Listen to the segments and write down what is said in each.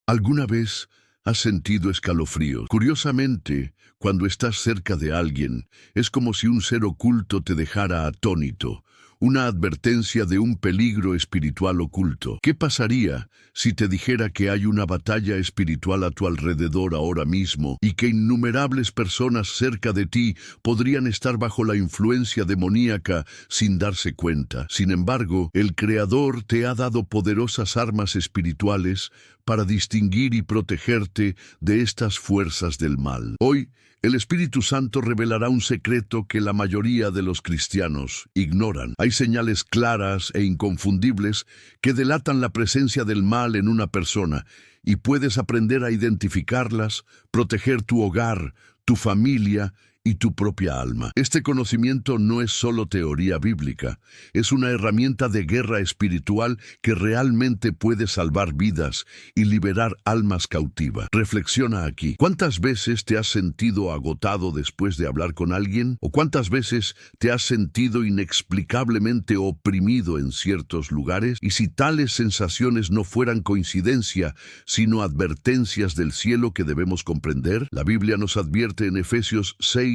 ¿Alguna vez has sentido escalofríos? Curiosamente, cuando estás cerca de alguien, es como si un ser oculto te dejara atónito, una advertencia de un peligro espiritual oculto. ¿Qué pasaría si te dijera que hay una batalla espiritual a tu alrededor ahora mismo y que innumerables personas cerca de ti podrían estar bajo la influencia demoníaca sin darse cuenta? Sin embargo, el Creador te ha dado poderosas armas espirituales para distinguir y protegerte de estas fuerzas del mal. Hoy, el Espíritu Santo revelará un secreto que la mayoría de los cristianos ignoran. Hay señales claras e inconfundibles que delatan la presencia del mal en una persona, y puedes aprender a identificarlas, proteger tu hogar, tu familia y tu propia alma. Este conocimiento no es solo teoría bíblica, es una herramienta de guerra espiritual que realmente puede salvar vidas y liberar almas cautivas. Reflexiona aquí. ¿Cuántas veces te has sentido agotado después de hablar con alguien? ¿O cuántas veces te has sentido inexplicablemente oprimido en ciertos lugares? Y si tales sensaciones no fueran coincidencia, sino advertencias del cielo que debemos comprender, la Biblia nos advierte en Efesios 6:12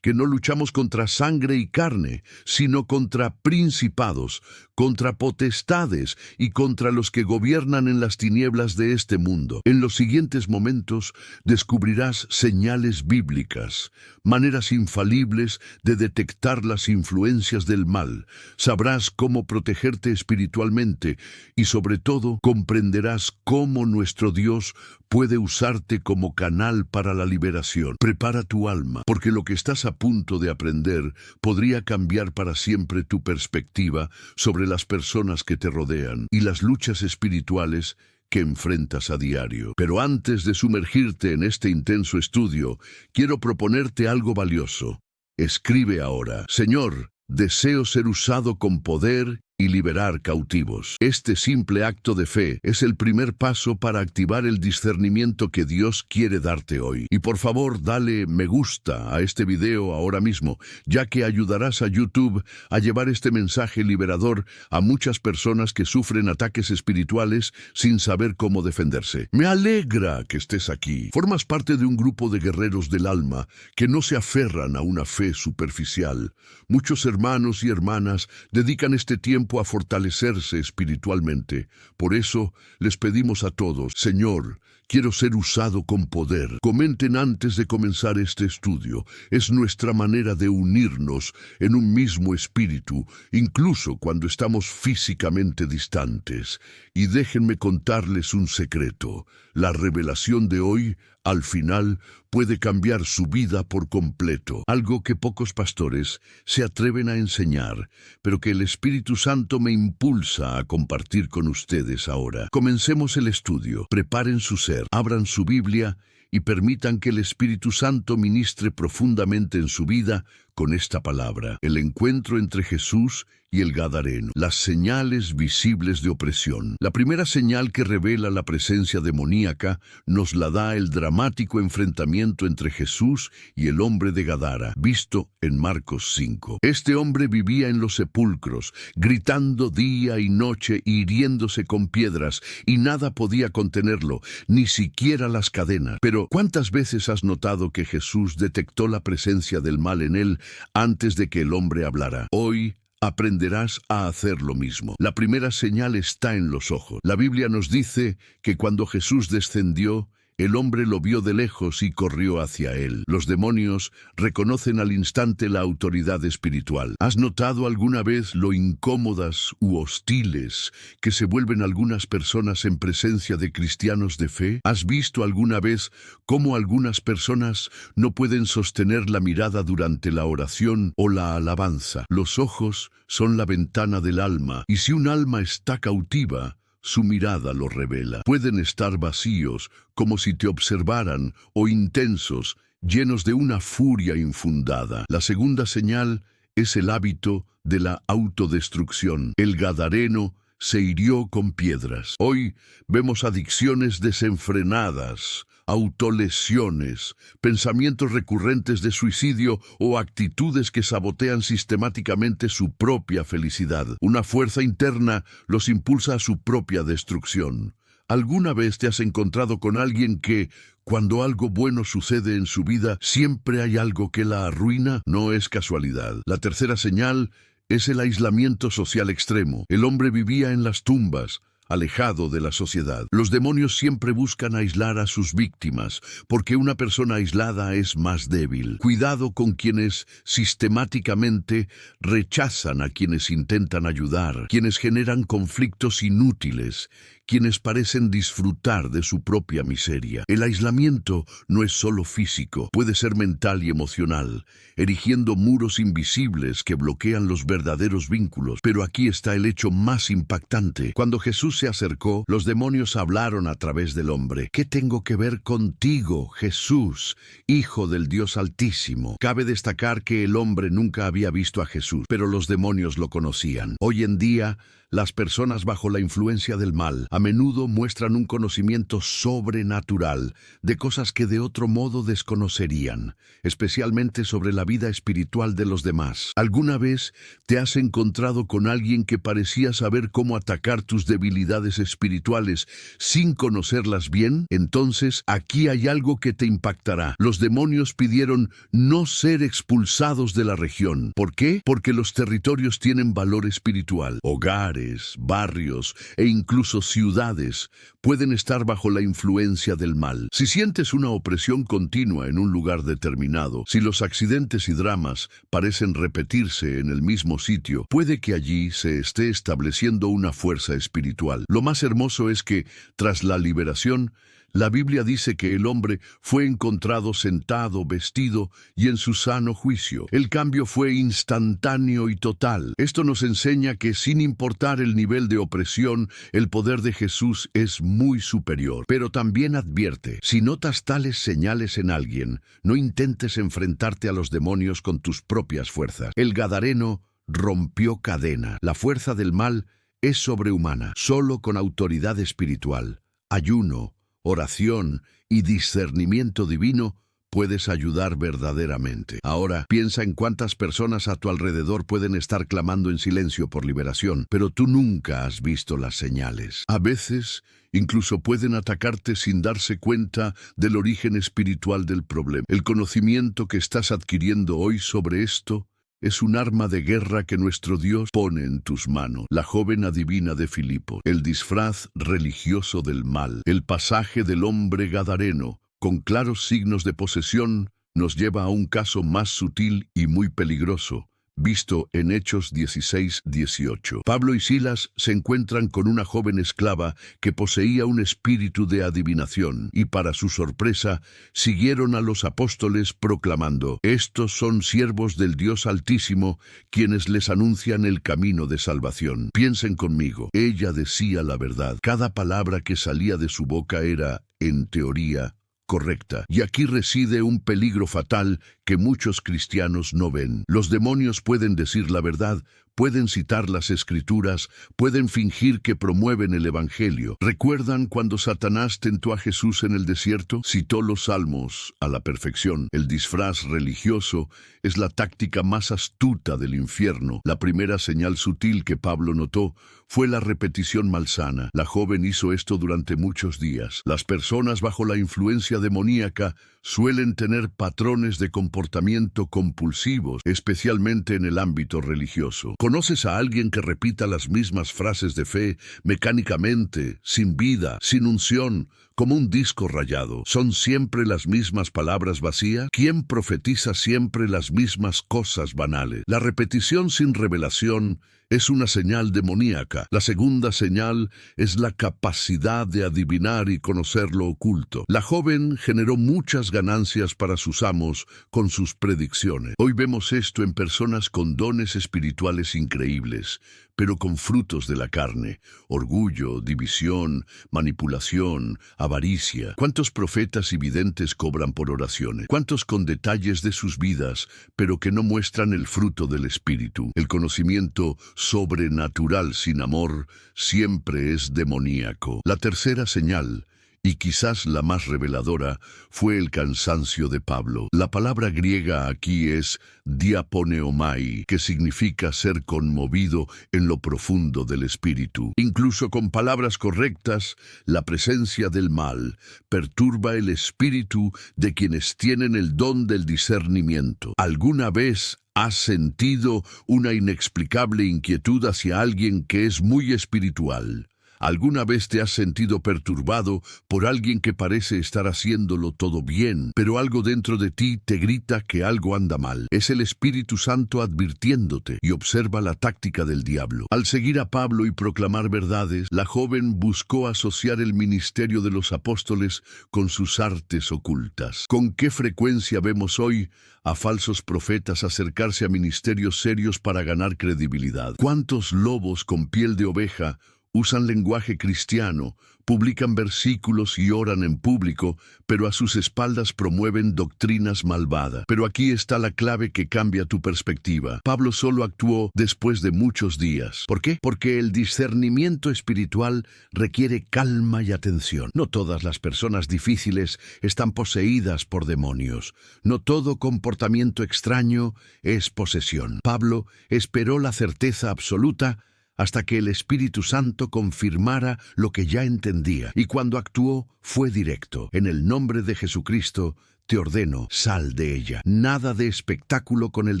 que no luchamos contra sangre y carne, sino contra principados, contra potestades y contra los que gobiernan en las tinieblas de este mundo. En los siguientes momentos descubrirás señales bíblicas, maneras infalibles de detectar las influencias del mal. Sabrás cómo protegerte espiritualmente y sobre todo comprenderás cómo nuestro Dios puede usarte como canal para la liberación. Prepara tu alma, porque lo que estás a punto de aprender podría cambiar para siempre tu perspectiva sobre las personas que te rodean y las luchas espirituales que enfrentas a diario. Pero antes de sumergirte en este intenso estudio, quiero proponerte algo valioso. Escribe ahora: Señor, deseo ser usado con poder y liberar cautivos. Este simple acto de fe es el primer paso para activar el discernimiento que Dios quiere darte hoy. Y por favor, dale me gusta a este video ahora mismo, ya que ayudarás a YouTube a llevar este mensaje liberador a muchas personas que sufren ataques espirituales sin saber cómo defenderse. Me alegra que estés aquí. Formas parte de un grupo de guerreros del alma que no se aferran a una fe superficial. Muchos hermanos y hermanas dedican este tiempo a fortalecerse espiritualmente. Por eso les pedimos a todos: Señor, quiero ser usado con poder. Comenten antes de comenzar este estudio. Es nuestra manera de unirnos en un mismo espíritu, incluso cuando estamos físicamente distantes. Y déjenme contarles un secreto. La revelación de hoy, al final, puede cambiar su vida por completo. Algo que pocos pastores se atreven a enseñar, pero que el Espíritu Santo me impulsa a compartir con ustedes ahora. Comencemos el estudio. Preparen su ser, abran su Biblia y permitan que el Espíritu Santo ministre profundamente en su vida con esta palabra: el encuentro entre Jesús y el Gadareno. Las señales visibles de opresión. La primera señal que revela la presencia demoníaca nos la da el dramático enfrentamiento entre Jesús y el hombre de Gadara, visto en Marcos 5. Este hombre vivía en los sepulcros, gritando día y noche, hiriéndose con piedras, y nada podía contenerlo, ni siquiera las cadenas. Pero, ¿cuántas veces has notado que Jesús detectó la presencia del mal en él antes de que el hombre hablara? Hoy aprenderás a hacer lo mismo. La primera señal está en los ojos. La Biblia nos dice que cuando Jesús descendió, el hombre lo vio de lejos y corrió hacia él. Los demonios reconocen al instante la autoridad espiritual. ¿Has notado alguna vez lo incómodas u hostiles que se vuelven algunas personas en presencia de cristianos de fe? ¿Has visto alguna vez cómo algunas personas no pueden sostener la mirada durante la oración o la alabanza? Los ojos son la ventana del alma, y si un alma está cautiva, su mirada lo revela. Pueden estar vacíos, como si te observaran, o intensos, llenos de una furia infundada. La segunda señal es el hábito de la autodestrucción. El Gadareno se hirió con piedras. Hoy vemos adicciones desenfrenadas, autolesiones, pensamientos recurrentes de suicidio o actitudes que sabotean sistemáticamente su propia felicidad. Una fuerza interna los impulsa a su propia destrucción. ¿Alguna vez te has encontrado con alguien que, cuando algo bueno sucede en su vida, siempre hay algo que la arruina? No es casualidad. La tercera señal es el aislamiento social extremo. El hombre vivía en las tumbas, alejado de la sociedad. Los demonios siempre buscan aislar a sus víctimas, porque una persona aislada es más débil. Cuidado con quienes sistemáticamente rechazan a quienes intentan ayudar, quienes generan conflictos inútiles, quienes parecen disfrutar de su propia miseria. El aislamiento no es solo físico, puede ser mental y emocional, erigiendo muros invisibles que bloquean los verdaderos vínculos. Pero aquí está el hecho más impactante. Cuando Jesús se acercó, los demonios hablaron a través del hombre. ¿Qué tengo que ver contigo, Jesús, Hijo del Dios Altísimo? Cabe destacar que el hombre nunca había visto a Jesús, pero los demonios lo conocían. Hoy en día, las personas bajo la influencia del mal a menudo muestran un conocimiento sobrenatural de cosas que de otro modo desconocerían, especialmente sobre la vida espiritual de los demás. ¿Alguna vez te has encontrado con alguien que parecía saber cómo atacar tus debilidades espirituales sin conocerlas bien? Entonces, aquí hay algo que te impactará. Los demonios pidieron no ser expulsados de la región. ¿Por qué? Porque los territorios tienen valor espiritual. Hogares, barrios e incluso ciudades pueden estar bajo la influencia del mal. Si sientes una opresión continua en un lugar determinado, si los accidentes y dramas parecen repetirse en el mismo sitio, puede que allí se esté estableciendo una fuerza espiritual. Lo más hermoso es que, tras la liberación, la Biblia dice que el hombre fue encontrado sentado, vestido y en su sano juicio. El cambio fue instantáneo y total. Esto nos enseña que, sin importar el nivel de opresión, el poder de Jesús es muy superior. Pero también advierte: si notas tales señales en alguien, no intentes enfrentarte a los demonios con tus propias fuerzas. El Gadareno rompió cadena. La fuerza del mal es sobrehumana. Solo con autoridad espiritual, ayuno, oración y discernimiento divino puedes ayudar verdaderamente. Ahora, piensa en cuántas personas a tu alrededor pueden estar clamando en silencio por liberación, pero tú nunca has visto las señales. A veces, incluso pueden atacarte sin darse cuenta del origen espiritual del problema. El conocimiento que estás adquiriendo hoy sobre esto es un arma de guerra que nuestro Dios pone en tus manos. La joven adivina de Filipo, el disfraz religioso del mal, el pasaje del hombre gadareno, con claros signos de posesión, nos lleva a un caso más sutil y muy peligroso, visto en Hechos 16:18. Pablo y Silas se encuentran con una joven esclava que poseía un espíritu de adivinación y, para su sorpresa, siguieron a los apóstoles proclamando: estos son siervos del Dios Altísimo, quienes les anuncian el camino de salvación. Piensen conmigo, ella decía la verdad. Cada palabra que salía de su boca era, en teoría, correcta. Y aquí reside un peligro fatal que muchos cristianos no ven. Los demonios pueden decir la verdad, pueden citar las Escrituras, pueden fingir que promueven el Evangelio. ¿Recuerdan cuando Satanás tentó a Jesús en el desierto? Citó los Salmos a la perfección. El disfraz religioso es la táctica más astuta del infierno. La primera señal sutil que Pablo notó fue la repetición malsana. La joven hizo esto durante muchos días. Las personas bajo la influencia demoníaca suelen tener patrones de comportamiento compulsivos, especialmente en el ámbito religioso. ¿Conoces a alguien que repita las mismas frases de fe mecánicamente, sin vida, sin unción, como un disco rayado? ¿Son siempre las mismas palabras vacías? ¿Quién profetiza siempre las mismas cosas banales? La repetición sin revelación es una señal demoníaca. La segunda señal es la capacidad de adivinar y conocer lo oculto. La joven generó muchas ganancias para sus amos con sus predicciones. Hoy vemos esto en personas con dones espirituales increíbles, pero con frutos de la carne: orgullo, división, manipulación, avaricia. ¿Cuántos profetas y videntes cobran por oraciones? ¿Cuántos con detalles de sus vidas, pero que no muestran el fruto del Espíritu? El conocimiento sobrenatural sin amor siempre es demoníaco. La tercera señal Y quizás la más reveladora fue el cansancio de Pablo. La palabra griega aquí es diaponeomai, que significa ser conmovido en lo profundo del espíritu. Incluso con palabras correctas, la presencia del mal perturba el espíritu de quienes tienen el don del discernimiento. ¿Alguna vez has sentido una inexplicable inquietud hacia alguien que es muy espiritual? ¿Alguna vez te has sentido perturbado por alguien que parece estar haciéndolo todo bien, pero algo dentro de ti te grita que algo anda mal? Es el Espíritu Santo advirtiéndote, y observa la táctica del diablo. Al seguir a Pablo y proclamar verdades, la joven buscó asociar el ministerio de los apóstoles con sus artes ocultas. ¿Con qué frecuencia vemos hoy a falsos profetas acercarse a ministerios serios para ganar credibilidad? ¿Cuántos lobos con piel de oveja usan lenguaje cristiano, publican versículos y oran en público, pero a sus espaldas promueven doctrinas malvadas? Pero aquí está la clave que cambia tu perspectiva. Pablo solo actuó después de muchos días. ¿Por qué? Porque el discernimiento espiritual requiere calma y atención. No todas las personas difíciles están poseídas por demonios. No todo comportamiento extraño es posesión. Pablo esperó la certeza absoluta hasta que el Espíritu Santo confirmara lo que ya entendía, y cuando actuó fue directo. En el nombre de Jesucristo te ordeno, sal de ella. Nada de espectáculo con el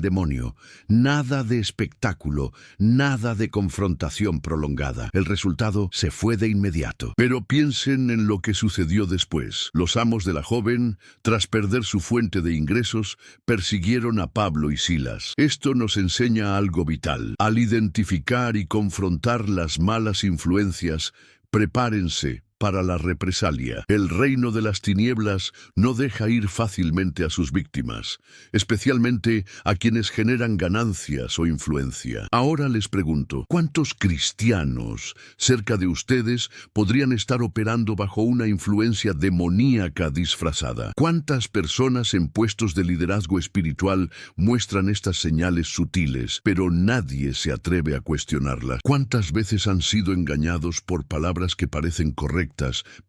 demonio, nada de espectáculo, nada de confrontación prolongada. El resultado se fue de inmediato. Pero piensen en lo que sucedió después. Los amos de la joven, tras perder su fuente de ingresos, persiguieron a Pablo y Silas. Esto nos enseña algo vital. Al identificar y confrontar las malas influencias, prepárense para la represalia. El reino de las tinieblas no deja ir fácilmente a sus víctimas, especialmente a quienes generan ganancias o influencia. Ahora les pregunto, ¿cuántos cristianos cerca de ustedes podrían estar operando bajo una influencia demoníaca disfrazada? ¿Cuántas personas en puestos de liderazgo espiritual muestran estas señales sutiles, pero nadie se atreve a cuestionarlas? ¿Cuántas veces han sido engañados por palabras que parecen correctas,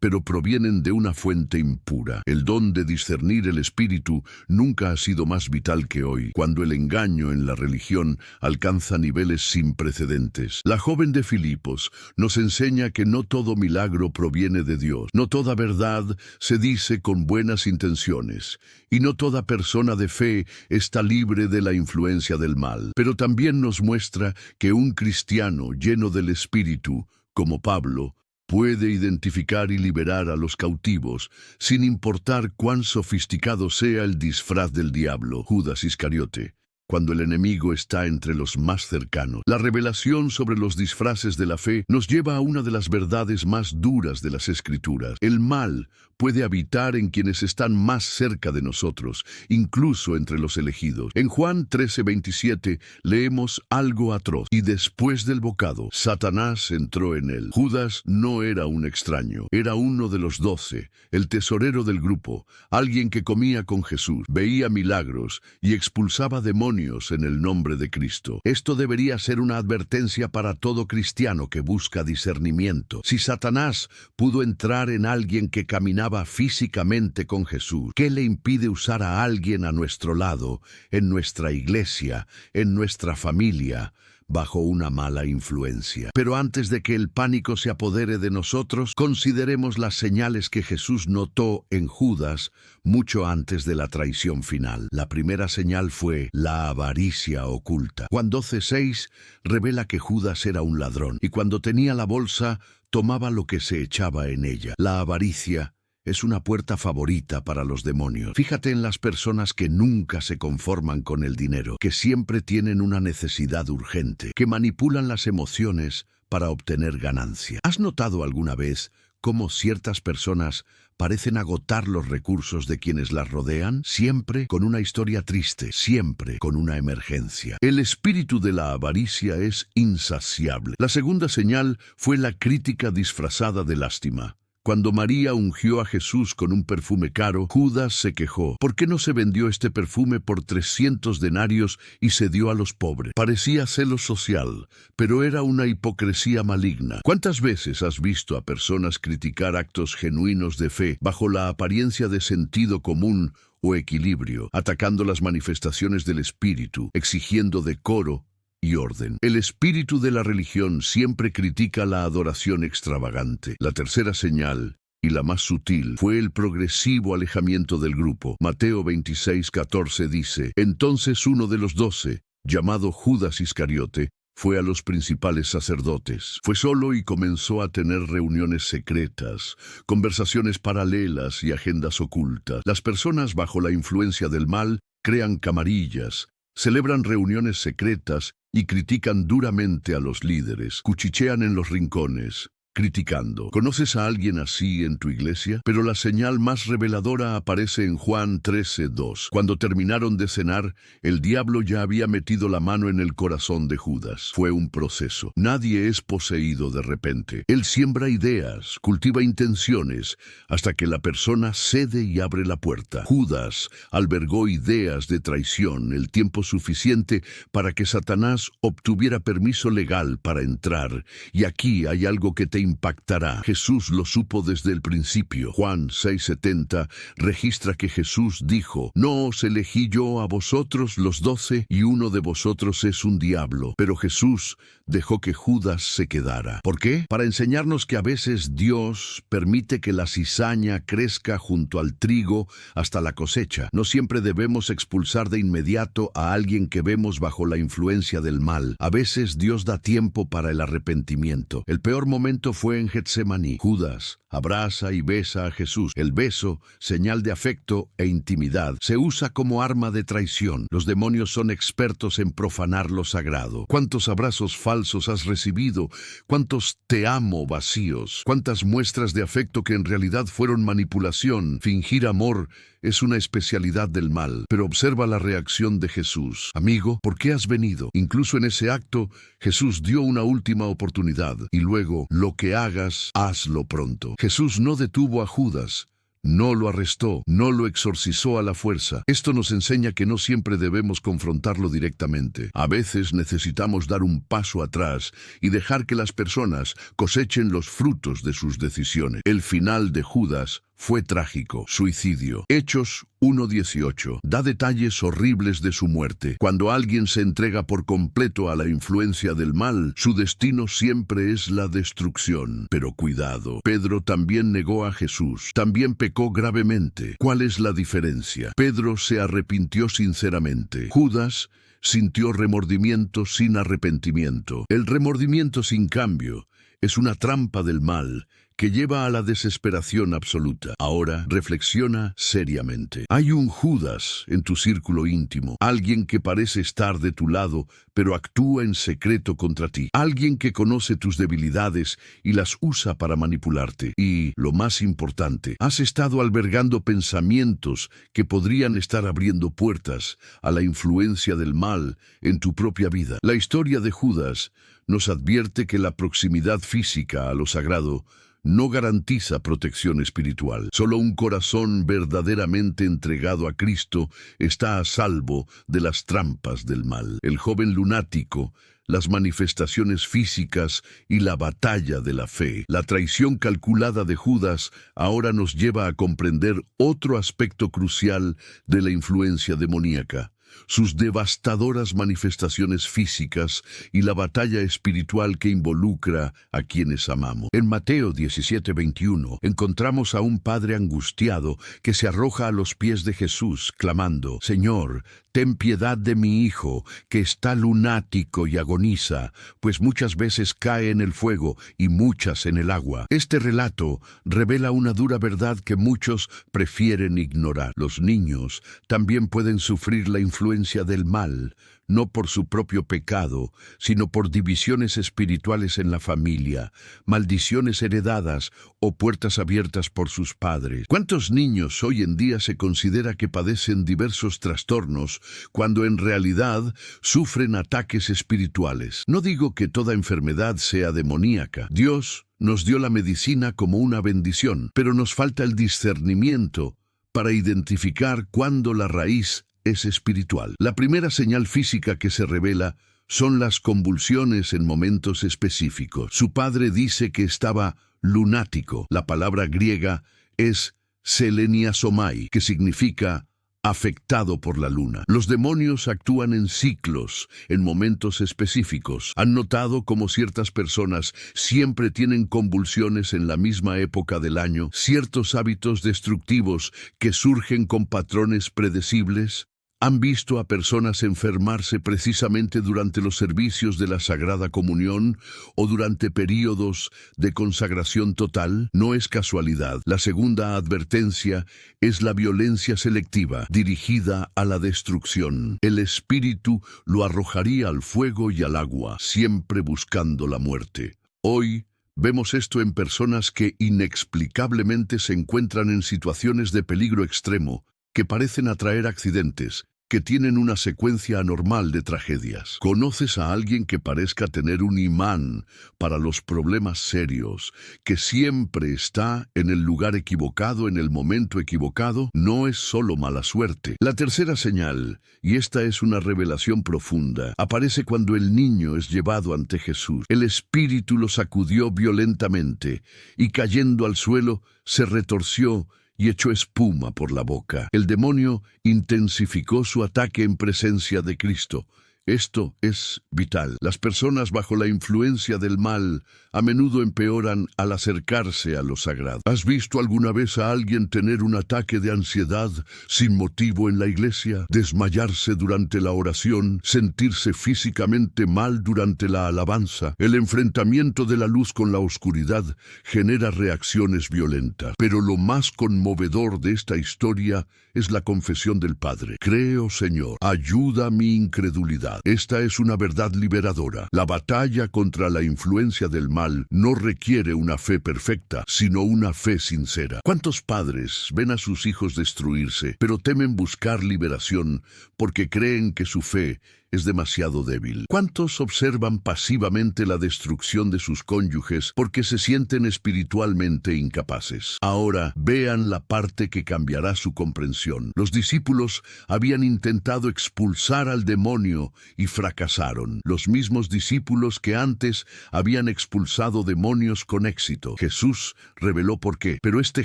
pero provienen de una fuente impura? El don de discernir el espíritu nunca ha sido más vital que hoy, cuando el engaño en la religión alcanza niveles sin precedentes. La joven de Filipos nos enseña que no todo milagro proviene de Dios, no toda verdad se dice con buenas intenciones, y no toda persona de fe está libre de la influencia del mal. Pero también nos muestra que un cristiano lleno del espíritu, como Pablo, puede identificar y liberar a los cautivos, sin importar cuán sofisticado sea el disfraz del diablo. Judas Iscariote, cuando el enemigo está entre los más cercanos. La revelación sobre los disfraces de la fe nos lleva a una de las verdades más duras de las Escrituras. El mal puede habitar en quienes están más cerca de nosotros, incluso entre los elegidos. En Juan 13:27 leemos algo atroz. Y después del bocado, Satanás entró en él. Judas no era un extraño, era uno de los 12, el tesorero del grupo, alguien que comía con Jesús, veía milagros y expulsaba demonios en el nombre de Cristo. Esto debería ser una advertencia para todo cristiano que busca discernimiento. Si Satanás pudo entrar en alguien que caminaba físicamente con Jesús, ¿qué le impide usar a alguien a nuestro lado, en nuestra iglesia, en nuestra familia, bajo una mala influencia? Pero antes de que el pánico se apodere de nosotros, consideremos las señales que Jesús notó en Judas mucho antes de la traición final. La primera señal fue la avaricia oculta. Juan 12:6 revela que Judas era un ladrón, y cuando tenía la bolsa, tomaba lo que se echaba en ella. La avaricia es una puerta favorita para los demonios. Fíjate en las personas que nunca se conforman con el dinero, que siempre tienen una necesidad urgente, que manipulan las emociones para obtener ganancia. ¿Has notado alguna vez cómo ciertas personas parecen agotar los recursos de quienes las rodean? Siempre con una historia triste, siempre con una emergencia. El espíritu de la avaricia es insaciable. La segunda señal fue la crítica disfrazada de lástima. Cuando María ungió a Jesús con un perfume caro, Judas se quejó. ¿Por qué no se vendió este perfume por 300 denarios y se dio a los pobres? Parecía celo social, pero era una hipocresía maligna. ¿Cuántas veces has visto a personas criticar actos genuinos de fe bajo la apariencia de sentido común o equilibrio, atacando las manifestaciones del espíritu, exigiendo decoro y orden? El espíritu de la religión siempre critica la adoración extravagante. La tercera señal, y la más sutil, fue el progresivo alejamiento del grupo. Mateo 26:14 dice: Entonces uno de los 12, llamado Judas Iscariote, fue a los principales sacerdotes. Fue solo y comenzó a tener reuniones secretas, conversaciones paralelas y agendas ocultas. Las personas bajo la influencia del mal crean camarillas, celebran reuniones secretas y critican duramente a los líderes. Cuchichean en los rincones, criticando. ¿Conoces a alguien así en tu iglesia? Pero la señal más reveladora aparece en Juan 13:2. Cuando terminaron de cenar, el diablo ya había metido la mano en el corazón de Judas. Fue un proceso. Nadie es poseído de repente. Él siembra ideas, cultiva intenciones, hasta que la persona cede y abre la puerta. Judas albergó ideas de traición el tiempo suficiente para que Satanás obtuviera permiso legal para entrar. Y aquí hay algo que te impactará. Jesús lo supo desde el principio. Juan 6:70 registra que Jesús dijo: No os elegí yo a vosotros los 12, y uno de vosotros es un diablo. Pero Jesús dejó que Judas se quedara. ¿Por qué? Para enseñarnos que a veces Dios permite que la cizaña crezca junto al trigo hasta la cosecha. No siempre debemos expulsar de inmediato a alguien que vemos bajo la influencia del mal. A veces Dios da tiempo para el arrepentimiento. El peor momento fue en Getsemaní. Judas abraza y besa a Jesús. El beso, señal de afecto e intimidad, se usa como arma de traición. Los demonios son expertos en profanar lo sagrado. ¿Cuántos abrazos falsos has recibido? ¿Cuántos te amo vacíos? ¿Cuántas muestras de afecto que en realidad fueron manipulación? Fingir amor es una especialidad del mal. Pero observa la reacción de Jesús. Amigo, ¿por qué has venido? Incluso en ese acto, Jesús dio una última oportunidad. Y luego, lo que hagas, hazlo pronto. Jesús no detuvo a Judas. No lo arrestó, no lo exorcizó a la fuerza. Esto nos enseña que no siempre debemos confrontarlo directamente. A veces necesitamos dar un paso atrás y dejar que las personas cosechen los frutos de sus decisiones. El final de Judas fue trágico: suicidio. Hechos 1:18 da detalles horribles de su muerte. Cuando alguien se entrega por completo a la influencia del mal, su destino siempre es la destrucción. Pero cuidado, Pedro también negó a Jesús. También pecó gravemente. ¿Cuál es la diferencia? Pedro se arrepintió sinceramente. Judas sintió remordimiento sin arrepentimiento. El remordimiento sin cambio es una trampa del mal que lleva a la desesperación absoluta. Ahora, reflexiona seriamente. Hay un Judas en tu círculo íntimo, alguien que parece estar de tu lado, pero actúa en secreto contra ti. Alguien que conoce tus debilidades y las usa para manipularte. Y, lo más importante, has estado albergando pensamientos que podrían estar abriendo puertas a la influencia del mal en tu propia vida. La historia de Judas nos advierte que la proximidad física a lo sagrado no garantiza protección espiritual. Solo un corazón verdaderamente entregado a Cristo está a salvo de las trampas del mal. El joven lunático, las manifestaciones físicas y la batalla de la fe. La traición calculada de Judas ahora nos lleva a comprender otro aspecto crucial de la influencia demoníaca: sus devastadoras manifestaciones físicas y la batalla espiritual que involucra a quienes amamos. En Mateo 17:21 encontramos a un padre angustiado que se arroja a los pies de Jesús, clamando: Señor, ten piedad de mi hijo, que está lunático y agoniza, pues muchas veces cae en el fuego y muchas en el agua. Este relato revela una dura verdad que muchos prefieren ignorar. Los niños también pueden sufrir la influencia del mal, no por su propio pecado, sino por divisiones espirituales en la familia, maldiciones heredadas o puertas abiertas por sus padres. ¿Cuántos niños hoy en día se considera que padecen diversos trastornos cuando en realidad sufren ataques espirituales? No digo que toda enfermedad sea demoníaca. Dios nos dio la medicina como una bendición, pero nos falta el discernimiento para identificar cuándo la raíz es espiritual. La primera señal física que se revela son las convulsiones en momentos específicos. Su padre dice que estaba lunático. La palabra griega es seleniasomai, que significa afectado por la luna. Los demonios actúan en ciclos, en momentos específicos. ¿Han notado cómo ciertas personas siempre tienen convulsiones en la misma época del año? ¿Ciertos hábitos destructivos que surgen con patrones predecibles? ¿Han visto a personas enfermarse precisamente durante los servicios de la Sagrada Comunión o durante períodos de consagración total? No es casualidad. La segunda advertencia es la violencia selectiva, dirigida a la destrucción. El espíritu lo arrojaría al fuego y al agua, siempre buscando la muerte. Hoy vemos esto en personas que inexplicablemente se encuentran en situaciones de peligro extremo, que parecen atraer accidentes, que tienen una secuencia anormal de tragedias. ¿Conoces a alguien que parezca tener un imán para los problemas serios, que siempre está en el lugar equivocado, en el momento equivocado? No es solo mala suerte. La tercera señal, y esta es una revelación profunda, aparece cuando el niño es llevado ante Jesús. El espíritu lo sacudió violentamente, y cayendo al suelo, se retorció y echó espuma por la boca. El demonio intensificó su ataque en presencia de Cristo. Esto es vital. Las personas bajo la influencia del mal a menudo empeoran al acercarse a lo sagrado. ¿Has visto alguna vez a alguien tener un ataque de ansiedad sin motivo en la iglesia? Desmayarse durante la oración, sentirse físicamente mal durante la alabanza. El enfrentamiento de la luz con la oscuridad genera reacciones violentas. Pero lo más conmovedor de esta historia es la confesión del Padre. Creo, Señor, ayuda mi incredulidad. Esta es una verdad liberadora. La batalla contra la influencia del mal no requiere una fe perfecta, sino una fe sincera. ¿Cuántos padres ven a sus hijos destruirse, pero temen buscar liberación porque creen que su fe es demasiado débil? ¿Cuántos observan pasivamente la destrucción de sus cónyuges porque se sienten espiritualmente incapaces? Ahora vean la parte que cambiará su comprensión. Los discípulos habían intentado expulsar al demonio y fracasaron. Los mismos discípulos que antes habían expulsado demonios con éxito. Jesús reveló por qué. Pero este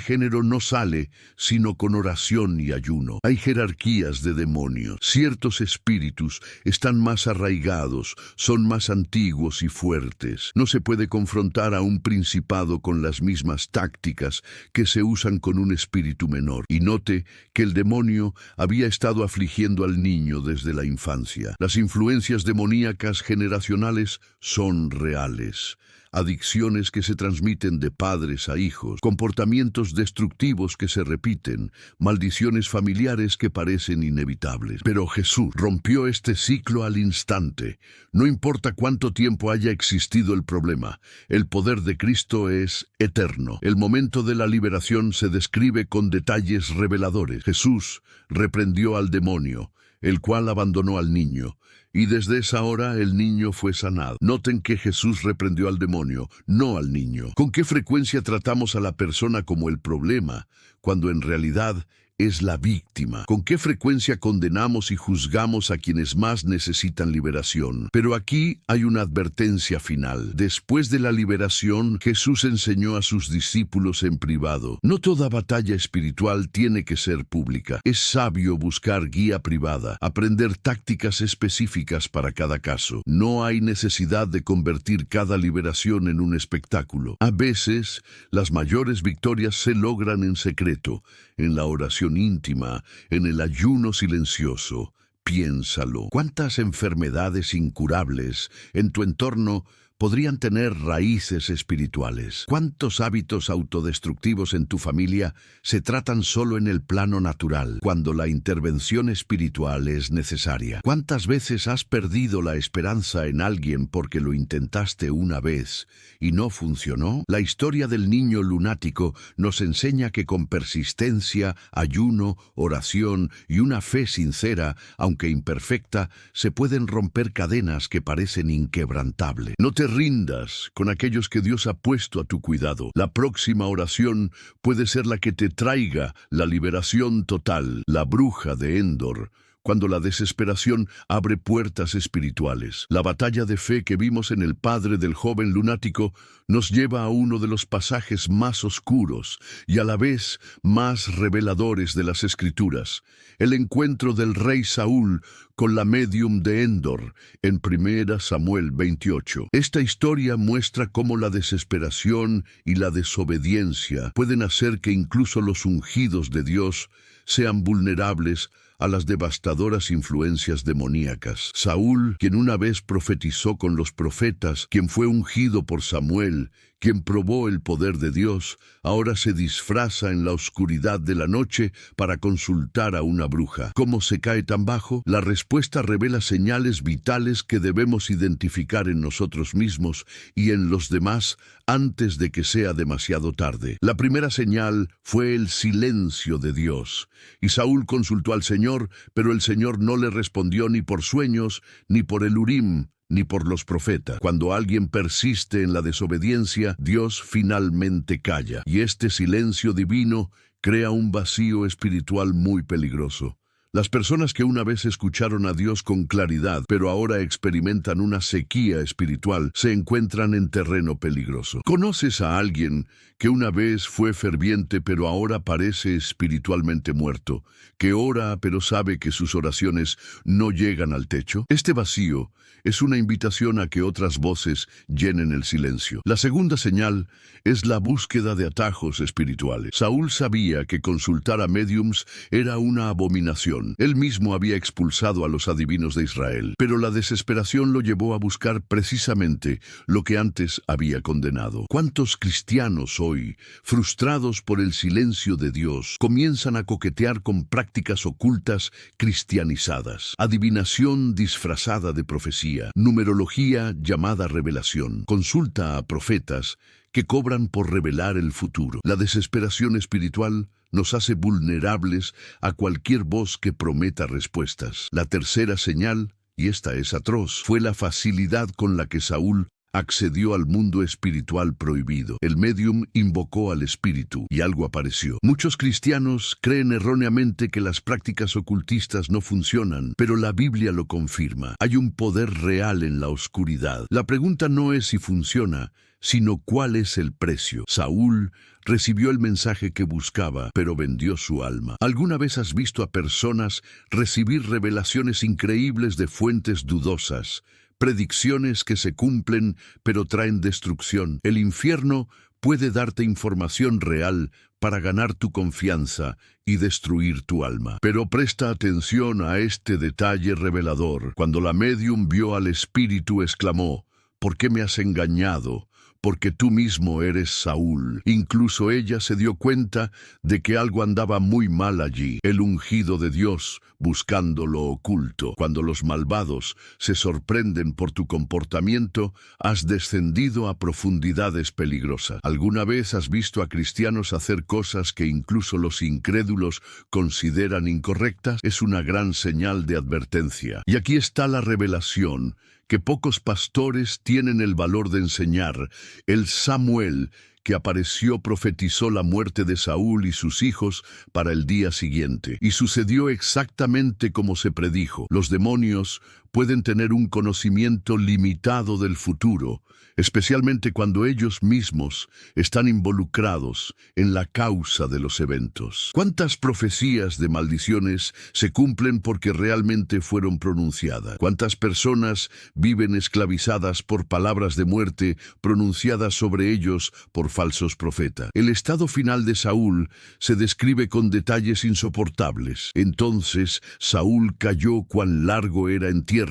género no sale sino con oración y ayuno. Hay jerarquías de demonios. Ciertos espíritus están más arraigados, son más antiguos y fuertes. No se puede confrontar a un principado con las mismas tácticas que se usan con un espíritu menor. Y note que el demonio había estado afligiendo al niño desde la infancia. Las influencias demoníacas generacionales son reales. Adicciones que se transmiten de padres a hijos, comportamientos destructivos que se repiten, maldiciones familiares que parecen inevitables. Pero Jesús rompió este ciclo al instante. No importa cuánto tiempo haya existido el problema, el poder de Cristo es eterno. El momento de la liberación se describe con detalles reveladores. Jesús reprendió al demonio, el cual abandonó al niño. Y desde esa hora el niño fue sanado. Noten que Jesús reprendió al demonio, no al niño. ¿Con qué frecuencia tratamos a la persona como el problema, cuando en realidad es la víctima? ¿Con qué frecuencia condenamos y juzgamos a quienes más necesitan liberación? Pero aquí hay una advertencia final. Después de la liberación, Jesús enseñó a sus discípulos en privado. No toda batalla espiritual tiene que ser pública. Es sabio buscar guía privada, aprender tácticas específicas para cada caso. No hay necesidad de convertir cada liberación en un espectáculo. A veces, las mayores victorias se logran en secreto, en la oración íntima, en el ayuno silencioso. Piénsalo. ¿Cuántas enfermedades incurables en tu entorno podrían tener raíces espirituales? ¿Cuántos hábitos autodestructivos en tu familia se tratan solo en el plano natural, cuando la intervención espiritual es necesaria? ¿Cuántas veces has perdido la esperanza en alguien porque lo intentaste una vez y no funcionó? La historia del niño lunático nos enseña que con persistencia, ayuno, oración y una fe sincera, aunque imperfecta, se pueden romper cadenas que parecen inquebrantables. No te rindas con aquellos que Dios ha puesto a tu cuidado. La próxima oración puede ser la que te traiga la liberación total. La bruja de Endor, cuando la desesperación abre puertas espirituales. La batalla de fe que vimos en el padre del joven lunático nos lleva a uno de los pasajes más oscuros y a la vez más reveladores de las Escrituras, el encuentro del rey Saúl con la médium de Endor en 1 Samuel 28. Esta historia muestra cómo la desesperación y la desobediencia pueden hacer que incluso los ungidos de Dios sean vulnerables a las devastadoras influencias demoníacas. Saúl, quien una vez profetizó con los profetas, quien fue ungido por Samuel, quien probó el poder de Dios, ahora se disfraza en la oscuridad de la noche para consultar a una bruja. ¿Cómo se cae tan bajo? La respuesta revela señales vitales que debemos identificar en nosotros mismos y en los demás antes de que sea demasiado tarde. La primera señal fue el silencio de Dios. Y Saúl consultó al Señor, pero el Señor no le respondió ni por sueños, ni por el Urim, ni por los profetas. Cuando alguien persiste en la desobediencia, Dios finalmente calla, y este silencio divino crea un vacío espiritual muy peligroso. Las personas que una vez escucharon a Dios con claridad, pero ahora experimentan una sequía espiritual, se encuentran en terreno peligroso. ¿Conoces a alguien que una vez fue ferviente, pero ahora parece espiritualmente muerto, que ora, pero sabe que sus oraciones no llegan al techo? Este vacío es una invitación a que otras voces llenen el silencio. La segunda señal es la búsqueda de atajos espirituales. Saúl sabía que consultar a médiums era una abominación. Él mismo había expulsado a los adivinos de Israel, pero la desesperación lo llevó a buscar precisamente lo que antes había condenado. ¿Cuántos cristianos hoy, frustrados por el silencio de Dios, comienzan a coquetear con prácticas ocultas cristianizadas? Adivinación disfrazada de profecía, numerología llamada revelación, consulta a profetas que cobran por revelar el futuro. La desesperación espiritual nos hace vulnerables a cualquier voz que prometa respuestas. La tercera señal, y esta es atroz, fue la facilidad con la que Saúl accedió al mundo espiritual prohibido. El médium invocó al espíritu y algo apareció. Muchos cristianos creen erróneamente que las prácticas ocultistas no funcionan, pero la Biblia lo confirma. Hay un poder real en la oscuridad. La pregunta no es si funciona, sino cuál es el precio. Saúl recibió el mensaje que buscaba, pero vendió su alma. ¿Alguna vez has visto a personas recibir revelaciones increíbles de fuentes dudosas? Predicciones que se cumplen, pero traen destrucción. El infierno puede darte información real para ganar tu confianza y destruir tu alma. Pero presta atención a este detalle revelador. Cuando la médium vio al espíritu, exclamó: ¿por qué me has engañado? Porque tú mismo eres Saúl. Incluso ella se dio cuenta de que algo andaba muy mal allí. El ungido de Dios, buscando lo oculto. Cuando los malvados se sorprenden por tu comportamiento, has descendido a profundidades peligrosas. ¿Alguna vez has visto a cristianos hacer cosas que incluso los incrédulos consideran incorrectas? Es una gran señal de advertencia. Y aquí está la revelación que pocos pastores tienen el valor de enseñar. El Samuel que apareció profetizó la muerte de Saúl y sus hijos para el día siguiente. Y sucedió exactamente como se predijo. Los demonios pueden tener un conocimiento limitado del futuro, especialmente cuando ellos mismos están involucrados en la causa de los eventos. ¿Cuántas profecías de maldiciones se cumplen porque realmente fueron pronunciadas? ¿Cuántas personas viven esclavizadas por palabras de muerte pronunciadas sobre ellos por falsos profetas? El estado final de Saúl se describe con detalles insoportables. Entonces Saúl cayó cuán largo era en tierra,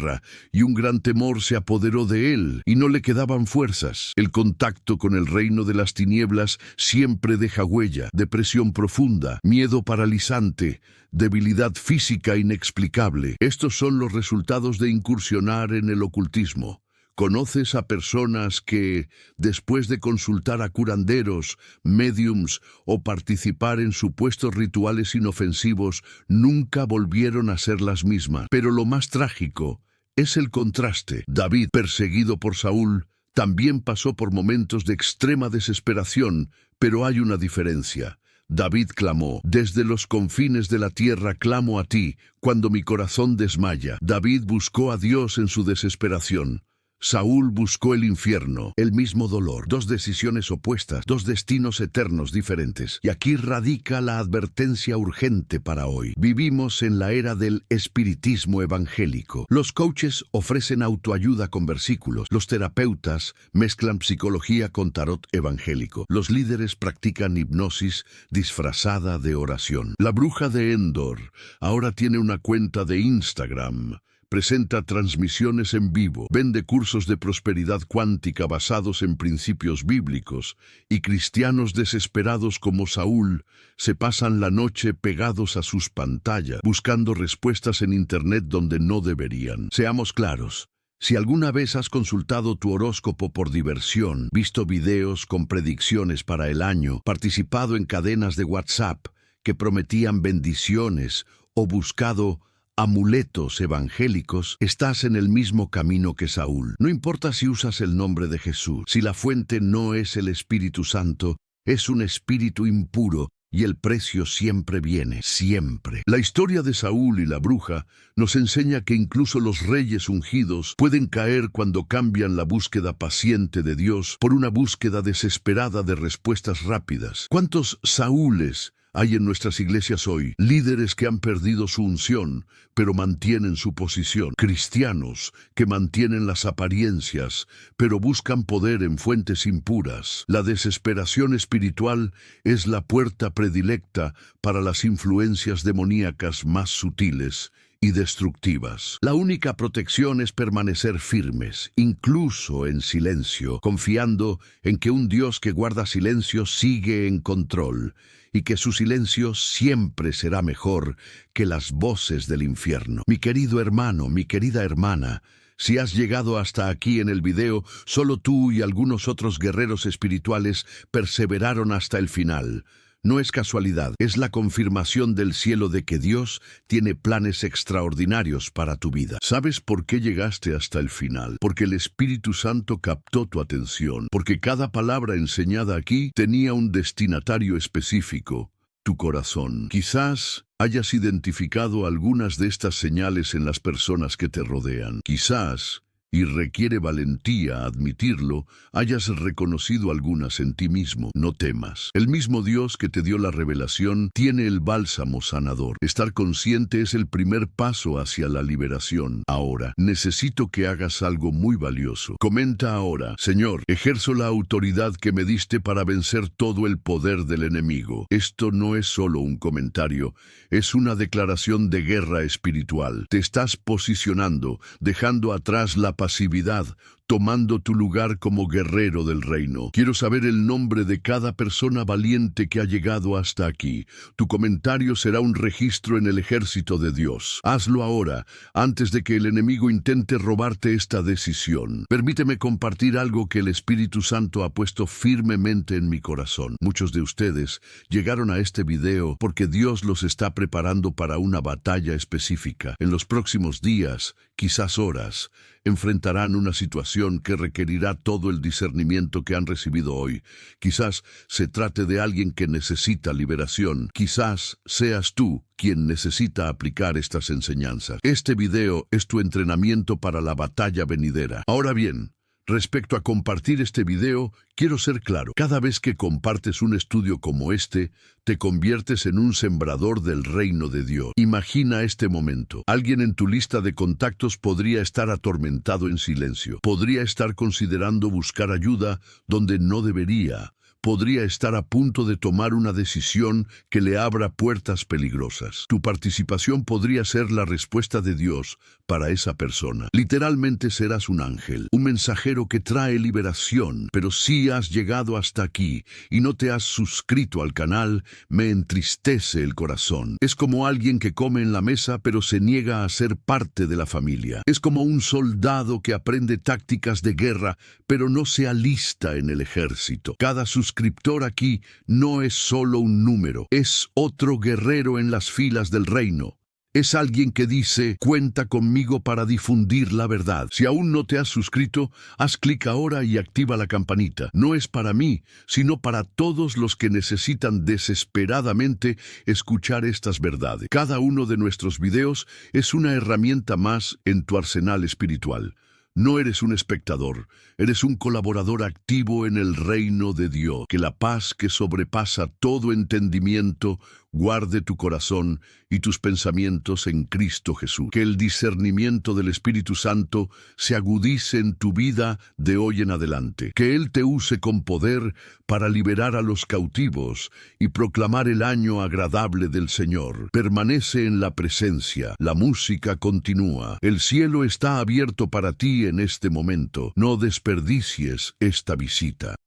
y un gran temor se apoderó de él, y no le quedaban fuerzas. El contacto con el reino de las tinieblas siempre deja huella: depresión profunda, miedo paralizante, debilidad física inexplicable. Estos son los resultados de incursionar en el ocultismo. ¿Conoces a personas que, después de consultar a curanderos, médiums o participar en supuestos rituales inofensivos, nunca volvieron a ser las mismas? Pero lo más trágico es el contraste. David, perseguido por Saúl, También pasó por momentos de extrema desesperación, pero hay una diferencia. David clamó, desde los confines de la tierra clamo a ti, cuando mi corazón desmaya. David buscó a Dios en su desesperación. Saúl buscó el infierno, el mismo dolor, dos decisiones opuestas, dos destinos eternos diferentes. Y aquí radica la advertencia urgente para hoy. Vivimos en la era del espiritismo evangélico. Los coaches ofrecen autoayuda con versículos. Los terapeutas mezclan psicología con tarot evangélico. Los líderes practican hipnosis disfrazada de oración. La bruja de Endor ahora tiene una cuenta de Instagram. Presenta transmisiones en vivo, vende cursos de prosperidad cuántica basados en principios bíblicos, y cristianos desesperados como Saúl se pasan la noche pegados a sus pantallas, buscando respuestas en Internet donde no deberían. Seamos claros. Si alguna vez has consultado tu horóscopo por diversión, visto videos con predicciones para el año, participado en cadenas de WhatsApp que prometían bendiciones o buscado amuletos evangélicos, estás en el mismo camino que Saúl. No importa si usas el nombre de Jesús, si la fuente no es el Espíritu Santo, es un espíritu impuro y el precio siempre viene, siempre. La historia de Saúl y la bruja nos enseña que incluso los reyes ungidos pueden caer cuando cambian la búsqueda paciente de Dios por una búsqueda desesperada de respuestas rápidas. ¿Cuántos Saúles hay en nuestras iglesias hoy? Líderes que han perdido su unción, pero mantienen su posición. Cristianos que mantienen las apariencias, pero buscan poder en fuentes impuras. La desesperación espiritual es la puerta predilecta para las influencias demoníacas más sutiles y destructivas. La única protección es permanecer firmes, incluso en silencio, confiando en que un Dios que guarda silencio sigue en control, y que su silencio siempre será mejor que las voces del infierno. Mi querido hermano, mi querida hermana, si has llegado hasta aquí en el video, solo tú y algunos otros guerreros espirituales perseveraron hasta el final. No es casualidad, es la confirmación del cielo de que Dios tiene planes extraordinarios para tu vida. ¿Sabes por qué llegaste hasta el final? Porque el Espíritu Santo captó tu atención, porque cada palabra enseñada aquí tenía un destinatario específico, tu corazón. Quizás hayas identificado algunas de estas señales en las personas que te rodean. Quizás, y requiere valentía admitirlo, hayas reconocido algunas en ti mismo. No temas. El mismo Dios que te dio la revelación tiene el bálsamo sanador. Estar consciente es el primer paso hacia la liberación. Ahora, necesito que hagas algo muy valioso. Comenta ahora: Señor, ejerzo la autoridad que me diste para vencer todo el poder del enemigo. Esto no es solo un comentario, es una declaración de guerra espiritual. Te estás posicionando, dejando atrás la pasividad, tomando tu lugar como guerrero del reino. Quiero saber el nombre de cada persona valiente que ha llegado hasta aquí. Tu comentario será un registro en el ejército de Dios. Hazlo ahora, antes de que el enemigo intente robarte esta decisión. Permíteme compartir algo que el Espíritu Santo ha puesto firmemente en mi corazón. Muchos de ustedes llegaron a este video porque Dios los está preparando para una batalla específica. En los próximos días, quizás horas, enfrentarán una situación que requerirá todo el discernimiento que han recibido hoy. Quizás se trate de alguien que necesita liberación. Quizás seas tú quien necesita aplicar estas enseñanzas. Este video es tu entrenamiento para la batalla venidera. Ahora bien, respecto a compartir este video, quiero ser claro. Cada vez que compartes un estudio como este, te conviertes en un sembrador del reino de Dios. Imagina este momento. Alguien en tu lista de contactos podría estar atormentado en silencio. Podría estar considerando buscar ayuda donde no debería. Podría estar a punto de tomar una decisión que le abra puertas peligrosas. Tu participación podría ser la respuesta de Dios para esa persona. Literalmente serás un ángel, un mensajero que trae liberación. Pero si has llegado hasta aquí y no te has suscrito al canal, me entristece el corazón. Es como alguien que come en la mesa pero se niega a ser parte de la familia. Es como un soldado que aprende tácticas de guerra pero no se alista en el ejército. Cada suscriptor aquí no es solo un número, es otro guerrero en las filas del reino. Es alguien que dice, cuenta conmigo para difundir la verdad. Si aún no te has suscrito, haz clic ahora y activa la campanita. No es para mí, sino para todos los que necesitan desesperadamente escuchar estas verdades. Cada uno de nuestros videos es una herramienta más en tu arsenal espiritual. No eres un espectador, eres un colaborador activo en el reino de Dios. Que la paz que sobrepasa todo entendimiento guarde tu corazón y tus pensamientos en Cristo Jesús. Que el discernimiento del Espíritu Santo se agudice en tu vida de hoy en adelante. Que Él te use con poder para liberar a los cautivos y proclamar el año agradable del Señor. Permanece en la presencia. La música continúa. El cielo está abierto para ti en este momento. No desperdicies esta visita.